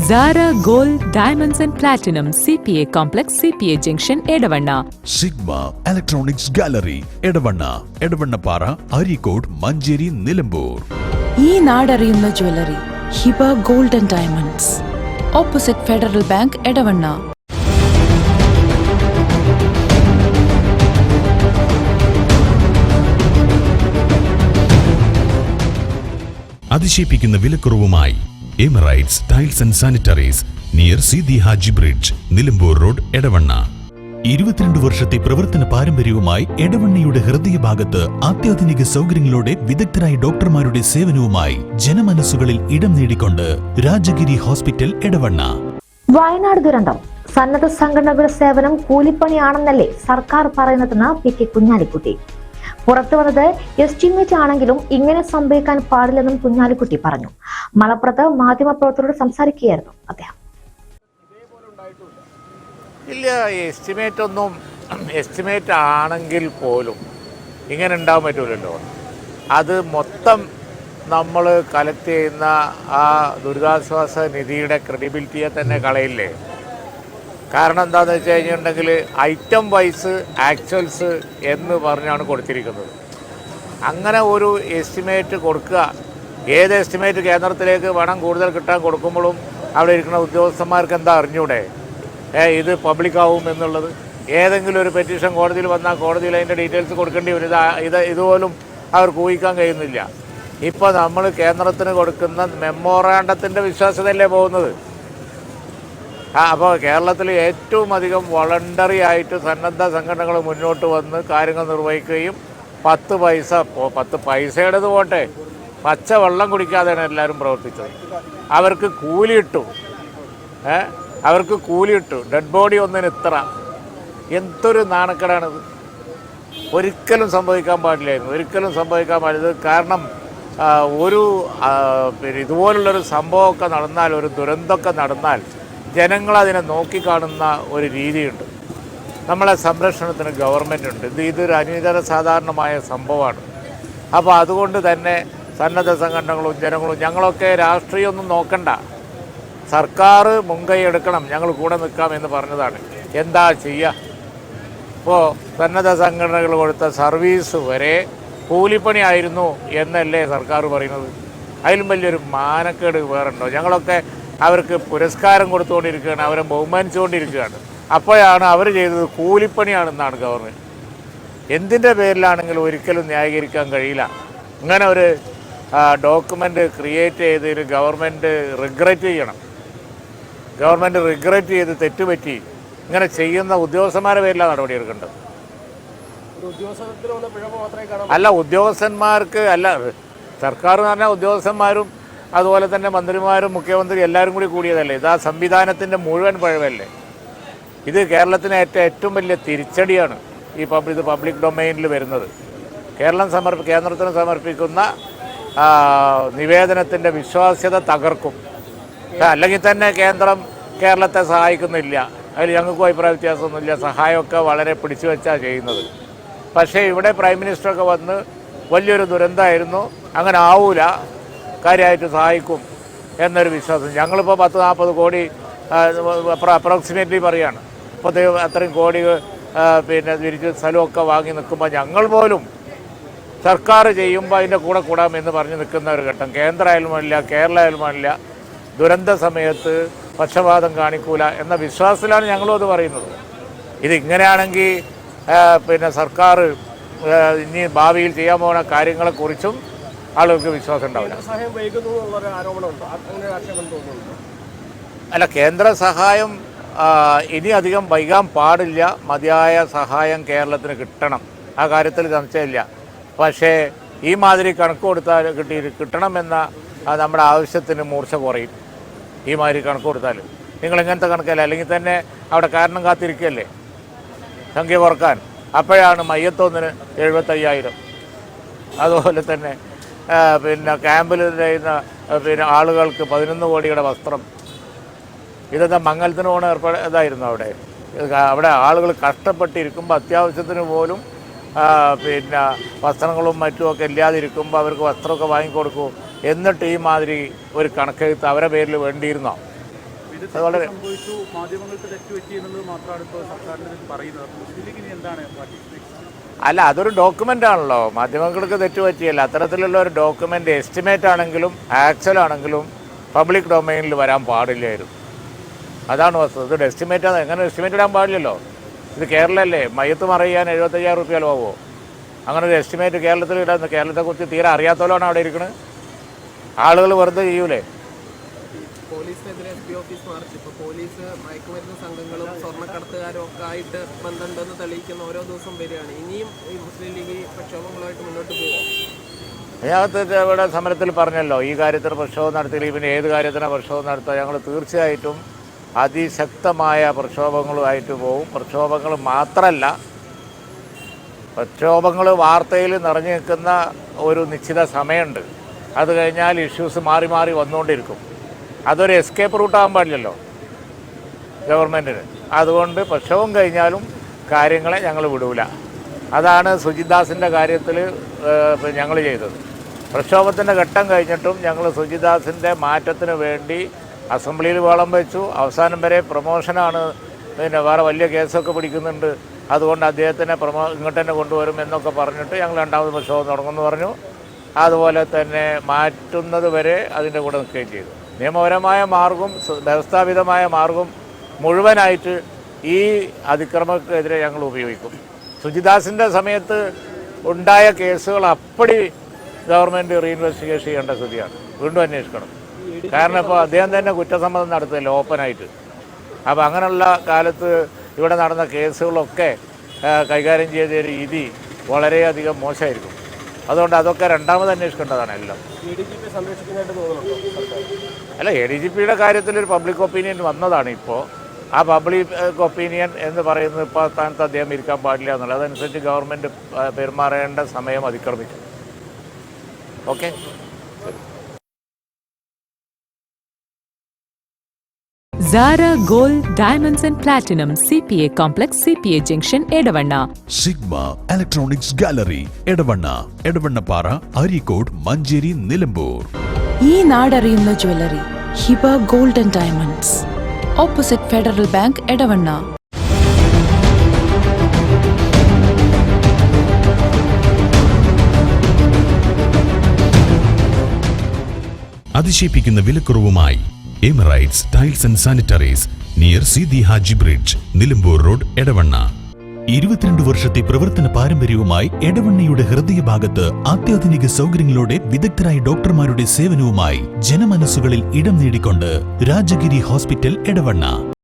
Zara Gold Diamonds and Platinum CPA Complex CPA Junction Edavanna. Sigma Electronics Gallery Edavanna Edavannapara Arikod Manjeri Nilambur. ഈ നാടറിയുന്ന jewellery Hiba gold and diamonds, opposite Federal bank, Edavanna. അതിശയിപ്പിക്കുന്ന വിലക്കുറവുമായി Emirates tiles and sanitaries near Seethi Haji bridge, Nilambur road, Edavanna. 22 വർഷത്തെ പ്രവർത്തന പാരമ്പര്യവുമായി എടവണ്ണയുടെ ഹൃദയഭാഗത്ത് അത്യാധുനിക സൗകര്യങ്ങളോടെ വിദഗ്ധരായ ഡോക്ടർമാരുടെ സേവനവുമായി ജനമനസ്സുകളിൽ ഇടം നേടിക്കൊണ്ട് രാജഗിരി ഹോസ്പിറ്റൽ, എടവണ്ണ. വയനാട് ദുരന്തം സന്നദ്ധ സംഘടനകളുടെ സേവനം കൂലിപ്പണിയാണെന്നല്ലേ സർക്കാർ പറയുന്നതെന്ന് പി.കെ. കുഞ്ഞാലിക്കുട്ടി. പുറത്തു വന്നത് എസ്റ്റിമേറ്റ് ആണെങ്കിലും ഇങ്ങനെ സംഭവിക്കാൻ പാടില്ലെന്നും കുഞ്ഞാലിക്കുട്ടി പറഞ്ഞു. മലപ്പുറത്ത് മാധ്യമപ്രവർത്തകരോട് സംസാരിക്കുകയായിരുന്നു അദ്ദേഹം. ഇല്ല, എസ്റ്റിമേറ്റ് ആണെങ്കിൽ പോലും ഇങ്ങനെ ഉണ്ടാകാൻ പറ്റൂലല്ലോ. അത് മൊത്തം നമ്മൾ കളക്ട് ചെയ്യുന്ന ആ ദുരിതാശ്വാസ നിധിയുടെ ക്രെഡിബിലിറ്റിയെ തന്നെ കളയില്ലേ. കാരണം എന്താണെന്ന് വെച്ച് കഴിഞ്ഞിട്ടുണ്ടെങ്കിൽ ഐറ്റം വൈസ് ആക്ച്വൽസ് എന്ന് പറഞ്ഞാണ് കൊടുത്തിരിക്കുന്നത്. അങ്ങനെ ഒരു എസ്റ്റിമേറ്റ് കൊടുക്കുക, ഏത് എസ്റ്റിമേറ്റ് കേന്ദ്രത്തിലേക്ക് പണം കൂടുതൽ കിട്ടാൻ കൊടുക്കുമ്പോഴും അവിടെ ഇരിക്കുന്ന ഉദ്യോഗസ്ഥന്മാർക്ക് എന്താ അറിഞ്ഞൂടെ ഇത് പബ്ലിക്കാവും എന്നുള്ളത്? ഏതെങ്കിലും ഒരു പെറ്റീഷൻ കോടതിയിൽ വന്നാൽ കോടതിയിൽ അതിൻ്റെ ഡീറ്റെയിൽസ് കൊടുക്കേണ്ടി വരും. ഇതുപോലും അവർക്ക് ഊഹിക്കാൻ കഴിയുന്നില്ല. ഇപ്പോൾ നമ്മൾ കേന്ദ്രത്തിന് കൊടുക്കുന്ന മെമ്മോറാണ്ടത്തിൻ്റെ വിശ്വാസ്യതയല്ലേ പോകുന്നത്. അപ്പോൾ കേരളത്തിൽ ഏറ്റവും അധികം വോളണ്ടറി ആയിട്ട് സന്നദ്ധ സംഘടനകൾ മുന്നോട്ട് വന്ന് കാര്യങ്ങൾ നിർവഹിക്കുകയും 10 പൈസയുടേത് പോട്ടെ, പച്ച വെള്ളം കുടിക്കാതെയാണ് എല്ലാവരും പ്രവർത്തിച്ചത്. അവർക്ക് കൂലി ഇട്ടു. ഡെഡ് ബോഡി ഒന്നിന് ഇത്ര. എന്തൊരു നാണക്കേടാണിത്. ഒരിക്കലും സംഭവിക്കാൻ പാടില്ലായിരുന്നു. കാരണം ഇതുപോലുള്ളൊരു സംഭവമൊക്കെ നടന്നാൽ, ഒരു ദുരന്തമൊക്കെ നടന്നാൽ ജനങ്ങളതിനെ നോക്കിക്കാണുന്ന ഒരു രീതിയുണ്ട്. നമ്മളെ സംരക്ഷണത്തിന് ഗവൺമെൻറ് ഉണ്ട്. ഇതൊരു അനിതര സാധാരണമായ സംഭവമാണ്. അപ്പോൾ അതുകൊണ്ട് തന്നെ സന്നദ്ധ സംഘടനകളും ജനങ്ങളും ഞങ്ങളൊക്കെ രാഷ്ട്രീയമൊന്നും നോക്കണ്ട, സർക്കാർ മുൻകൈ എടുക്കണം, ഞങ്ങൾ കൂടെ നിൽക്കാം എന്ന് പറഞ്ഞതാണ്. എന്താ ചെയ്യുക? ഇപ്പോൾ സന്നദ്ധ സംഘടനകൾ കൊടുത്ത സർവീസ് വരെ കൂലിപ്പണി ആയിരുന്നു എന്നല്ലേ സർക്കാർ പറയുന്നത്? അതിലും വലിയൊരു മാനക്കേട് വേറുണ്ടോ? ഞങ്ങളൊക്കെ അവർക്ക് പുരസ്കാരം കൊടുത്തുകൊണ്ടിരിക്കുകയാണ്, അവരെ ബഹുമാനിച്ചുകൊണ്ടിരിക്കുകയാണ്. അപ്പോഴാണ് അവർ ചെയ്തത് കൂലിപ്പണിയാണെന്നാണ് ഗവൺമെൻറ്. എന്തിൻ്റെ പേരിലാണെങ്കിലും ഒരിക്കലും ന്യായീകരിക്കാൻ കഴിയില്ല. അങ്ങനെ ഒരു ഡോക്യുമെൻ്റ് ക്രിയേറ്റ് ചെയ്തതിൽ ഗവൺമെൻറ് റിഗ്രറ്റ് ചെയ്ത് തെറ്റുപറ്റി ഇങ്ങനെ ചെയ്യുന്ന ഉദ്യോഗസ്ഥന്മാരുടെ പേരിലാണ് നടപടിയെടുക്കേണ്ടത്. ഉദ്യോഗസ്ഥന്മാർക്ക് അല്ല, സർക്കാർ എന്ന് പറഞ്ഞാൽ ഉദ്യോഗസ്ഥന്മാരും അതുപോലെ തന്നെ മന്ത്രിമാരും മുഖ്യമന്ത്രി എല്ലാവരും കൂടിയതല്ലേ. ഇത് ആ സംവിധാനത്തിൻ്റെ മുഴുവൻ പഴവല്ലേ. ഇത് കേരളത്തിന് ഏറ്റവും വലിയ തിരിച്ചടിയാണ് ഇത് പബ്ലിക് ഡൊമൈനിൽ വരുന്നത്. കേന്ദ്രത്തിന് സമർപ്പിക്കുന്ന നിവേദനത്തിൻ്റെ വിശ്വാസ്യത തകർക്കും. അല്ലെങ്കിൽ തന്നെ കേന്ദ്രം കേരളത്തെ സഹായിക്കുന്നില്ല, അതിൽ ഞങ്ങൾക്കും അഭിപ്രായ വ്യത്യാസമൊന്നുമില്ല. സഹായമൊക്കെ വളരെ പിടിച്ചു വെച്ചാണ് ചെയ്യുന്നത്. പക്ഷേ ഇവിടെ പ്രൈം മിനിസ്റ്ററൊക്കെ വന്ന് വലിയൊരു ദുരന്തമായിരുന്നു, അങ്ങനെ ആവൂല, കാര്യമായിട്ട് സഹായിക്കും എന്നൊരു വിശ്വാസം. ഞങ്ങളിപ്പോൾ 10-40 കോടി അപ്രോക്സിമേറ്റ്ലി പറയുകയാണ്. ഇപ്പോൾ അത്രയും കോടി തിരിച്ച് സ്ഥലമൊക്കെ വാങ്ങി നിൽക്കുമ്പോൾ ഞങ്ങൾ പോലും സർക്കാർ ചെയ്യുമ്പോൾ അതിൻ്റെ കൂടെ കൂടാമെന്ന് പറഞ്ഞ് നിൽക്കുന്ന ഒരു ഘട്ടം. കേന്ദ്രമായാലും അല്ല, കേരളമായാലും അല്ല, ദുരന്ത സമയത്ത് പക്ഷപാതം കാണിക്കൂല എന്ന വിശ്വാസത്തിലാണ് ഞങ്ങളും അത് പറയുന്നത്. ഇതിങ്ങനെയാണെങ്കിൽ സർക്കാർ ഇനി ഭാവിയിൽ ചെയ്യാൻ പോകുന്ന കാര്യങ്ങളെക്കുറിച്ചും ആളുകൾക്ക് വിശ്വാസം ഉണ്ടാവില്ല. അല്ല, കേന്ദ്ര സഹായം ഇനി അധികം വൈകാൻ പാടില്ല. മതിയായ സഹായം കേരളത്തിന് കിട്ടണം, ആ കാര്യത്തിൽ സംശയമില്ല. പക്ഷേ ഈ മാതിരി കണക്ക് കിട്ടണമെന്ന നമ്മുടെ ആവശ്യത്തിന് മൂർച്ച കുറയും. ഈ മാതിരി കണക്ക് കൊടുത്താൽ നിങ്ങൾ ഇങ്ങനത്തെ കണക്കല്ല, അല്ലെങ്കിൽ തന്നെ അവിടെ കാരണം കാത്തിരിക്കുകയല്ലേ സംഖ്യ കുറക്കാൻ. അപ്പോഴാണ് മയ്യത്തൊന്നിന് 75,000. അതുപോലെ തന്നെ ക്യാമ്പിൽ ചെയ്യുന്ന ആളുകൾക്ക് 11 കോടിയുടെ വസ്ത്രം. ഇതൊക്കെ മംഗലത്തിന് പോണ ഇതായിരുന്നു. അവിടെ ആളുകൾ കഷ്ടപ്പെട്ടിരിക്കുമ്പോൾ അത്യാവശ്യത്തിന് പോലും വസ്ത്രങ്ങളും മറ്റുമൊക്കെ ഇല്ലാതിരിക്കുമ്പോൾ അവർക്ക് വസ്ത്രമൊക്കെ വാങ്ങിക്കൊടുക്കൂ. എന്നിട്ട് ഈ മാതിരി ഒരു കണക്കെഴുത്ത് അവരുടെ പേരിൽ വേണ്ടിയിരുന്നോ? അത് വളരെ സംഭവിച്ചു, മാധ്യമങ്ങൾക്ക് തെറ്റുപറ്റിയെന്നത് മാത്രമാണ് ഇപ്പോൾ സർക്കാരിൻ്റെ പറയുന്നത്. മുസ്ലിം ലീഗിന് എന്താണ് അല്ല, അതൊരു ഡോക്യുമെൻ്റ് ആണല്ലോ. മാധ്യമങ്ങൾക്ക് തെറ്റുപറ്റിയല്ല. അത്തരത്തിലുള്ള ഒരു ഡോക്യുമെൻ്റ് എസ്റ്റിമേറ്റ് ആണെങ്കിലും ആക്ച്വൽ ആണെങ്കിലും പബ്ലിക് ഡൊമൈനിൽ വരാൻ പാടില്ലായിരുന്നു. അതാണ് വസ്തുത. ഇത് എസ്റ്റിമേറ്റ് എങ്ങനെ എസ്റ്റിമേറ്റ് ഇടാൻ പാടില്ലല്ലോ. ഇത് കേരളമല്ലേ, മയ്യത്ത് മറിയാൻ 75,000 രൂപ ചിലവാകുമോ? അങ്ങനെ ഒരു എസ്റ്റിമേറ്റ് കേരളത്തിൽ ഇടാൻ കേരളത്തെക്കുറിച്ച് തീരെ അറിയാത്തവരാണ് അവിടെ ഇരിക്കുന്നത്. ആളുകൾ വെറുതെ ചെയ്യൂലേ. പോലീസിനെതിരെ എസ് പി ഓഫീസ് മാർച്ച്, ഇപ്പോൾ പോലീസ് മയക്കുമരുന്ന് സംഘങ്ങളും സ്വർണ്ണക്കടത്തുകാരും ഒക്കെ ആയിട്ട് ബന്ധമുണ്ടെന്ന് തെളിയിക്കുന്ന ഓരോ ദിവസം വരികയാണ്. ഇനിയും ഈ മുസ്ലിം ലീഗ് പ്രക്ഷോഭങ്ങളുമായിട്ട് മുന്നോട്ട് പോകും. അതിനകത്ത് ഇവിടെ സമരത്തിൽ പറഞ്ഞല്ലോ, ഈ കാര്യത്തിന് പ്രക്ഷോഭം നടത്തിയില്ല, പിന്നെ ഏത് കാര്യത്തിനാണ് പ്രക്ഷോഭം നടത്തുക. ഞങ്ങൾ തീർച്ചയായിട്ടും അതിശക്തമായ പ്രക്ഷോഭങ്ങളുമായിട്ട് പോകും. പ്രക്ഷോഭങ്ങൾ മാത്രമല്ല, പ്രക്ഷോഭങ്ങൾ വാർത്തയിൽ നിറഞ്ഞു നിൽക്കുന്ന ഒരു നിശ്ചിത സമയമുണ്ട്. അത് കഴിഞ്ഞാൽ ഇഷ്യൂസ് മാറി മാറി വന്നുകൊണ്ടിരിക്കും. അതൊരു എസ്കേപ്പ് റൂട്ടാകാൻ പാടില്ലല്ലോ ഗവൺമെൻറ്റിന്. അതുകൊണ്ട് പ്രക്ഷോഭം കഴിഞ്ഞാലും കാര്യങ്ങളെ ഞങ്ങൾ വിടൂല. അതാണ് സുജിത് ദാസിൻ്റെ കാര്യത്തിൽ ഞങ്ങൾ ചെയ്തത്. പ്രക്ഷോഭത്തിൻ്റെ ഘട്ടം കഴിഞ്ഞിട്ടും ഞങ്ങൾ സുജിത് ദാസിൻ്റെ മാറ്റത്തിന് വേണ്ടി അസംബ്ലിയിൽ വളം വെച്ചു. അവസാനം വരെ പ്രൊമോഷനാണ്, പിന്നെ വേറെ വലിയ കേസൊക്കെ പിടിക്കുന്നുണ്ട്, അതുകൊണ്ട് അദ്ദേഹത്തിനെ ഇങ്ങോട്ട് തന്നെ കൊണ്ടുവരും എന്നൊക്കെ പറഞ്ഞിട്ട് ഞങ്ങൾ രണ്ടാമത് പ്രക്ഷോഭം തുടങ്ങുമെന്ന് പറഞ്ഞു. അതുപോലെ തന്നെ മാറ്റുന്നത് വരെ അതിൻ്റെ കൂടെ നിൽക്കുകയും ചെയ്തു. നിയമപരമായ മാർഗം, വ്യവസ്ഥാപിതമായ മാർഗം മുഴുവനായിട്ട് ഈ അതിക്രമക്കെതിരെ ഞങ്ങൾ ഉപയോഗിക്കും. സുജിദാസിൻ്റെ സമയത്ത് ഉണ്ടായ കേസുകൾ അപ്പടി ഗവൺമെൻറ് റീഇൻവെസ്റ്റിഗേഷൻ ചെയ്യേണ്ട സ്ഥിതിയാണ്. വീണ്ടും അന്വേഷിക്കണം. കാരണം ഇപ്പോൾ അദ്ദേഹം തന്നെ കുറ്റസമ്മതം നടത്തില്ല ഓപ്പണായിട്ട്. അപ്പോൾ അങ്ങനെയുള്ള കാലത്ത് ഇവിടെ നടന്ന കേസുകളൊക്കെ കൈകാര്യം ചെയ്ത രീതി വളരെയധികം മോശമായിരിക്കും. അതുകൊണ്ട് അതൊക്കെ രണ്ടാമത് അന്വേഷിക്കേണ്ടതാണ് എല്ലാം. അല്ല, ADGPയുടെ കാര്യത്തിൽ ഒരു പബ്ലിക് ഒപ്പീനിയൻ വന്നതാണ് ഇപ്പോൾ. ആ പബ്ലിക് ഒപ്പീനിയൻ എന്ന് പറയുന്നത് ഇപ്പോൾ സ്ഥാനത്ത് അദ്ദേഹം ഇരിക്കാൻ പാടില്ല എന്നുള്ളത്. അതനുസരിച്ച് ഗവൺമെൻറ് പെരുമാറേണ്ട സമയം അതിക്രമിച്ചു. Okay. Zara Gold Diamonds and Platinum CPA Complex CPA Junction Edavanna. Sigma Electronics Gallery Edavanna, Edavannappara, Arikode, Manjeri, Nilambur. ഈ നാടറിയുന്ന jewellery Hiba gold and diamonds, opposite Federal bank, Edavanna. അതിശയിപ്പിക്കുന്ന വിലക്കുറവുമായി Emirates tiles and sanitaries near Seethi Haji bridge, Nilambur road, Edavanna. 22 വർഷത്തെ പ്രവർത്തന പാരമ്പര്യവുമായി എടവണ്ണയുടെ ഹൃദയഭാഗത്ത് അത്യാധുനിക സൗകര്യങ്ങളോടെ വിദഗ്ധരായ ഡോക്ടർമാരുടെ സേവനവുമായി ജനമനസ്സുകളിൽ ഇടം നേടിക്കൊണ്ട് രാജഗിരി ഹോസ്പിറ്റൽ, എടവണ്ണ.